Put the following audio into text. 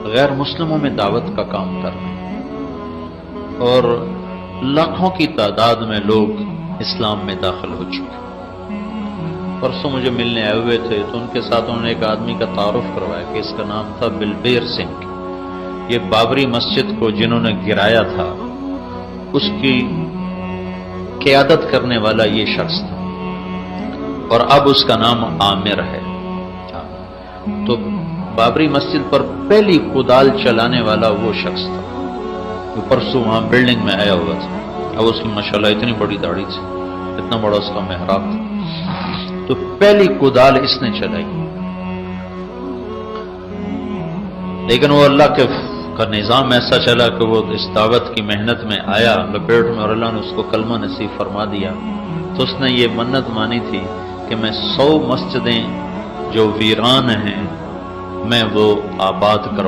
غیر مسلموں میں دعوت کا کام کر رہے ہیں، اور لاکھوں کی تعداد میں لوگ اسلام میں داخل ہو چکے۔ پرسوں مجھے ملنے آئے ہوئے تھے تو ان کے ساتھ انہوں نے ایک آدمی کا تعارف کروایا کہ اس کا نام تھا بلبیر سنگھ۔ یہ بابری مسجد کو جنہوں نے گرایا تھا اس کی قیادت کرنے والا یہ شخص تھا، اور اب اس کا نام عامر ہے۔ تو بابری مسجد پر پہلی کدال چلانے والا وہ شخص تھا جو پرسوں وہاں بلڈنگ میں آیا ہوا تھا۔ اب اس کی ماشاءاللہ اتنی بڑی داڑھی تھی، اتنا بڑا اس کا محراب تھا، تو پہلی کدال اس نے چلائی۔ لیکن وہ اللہ کا نظام ایسا چلا کہ وہ اس دعوت کی محنت میں آیا لپیٹ میں، اور اللہ نے اس کو کلمہ نصیب فرما دیا۔ تو اس نے یہ منت مانی تھی کہ میں 100 مسجدیں جو ویران ہیں میں وہ آباد کروں۔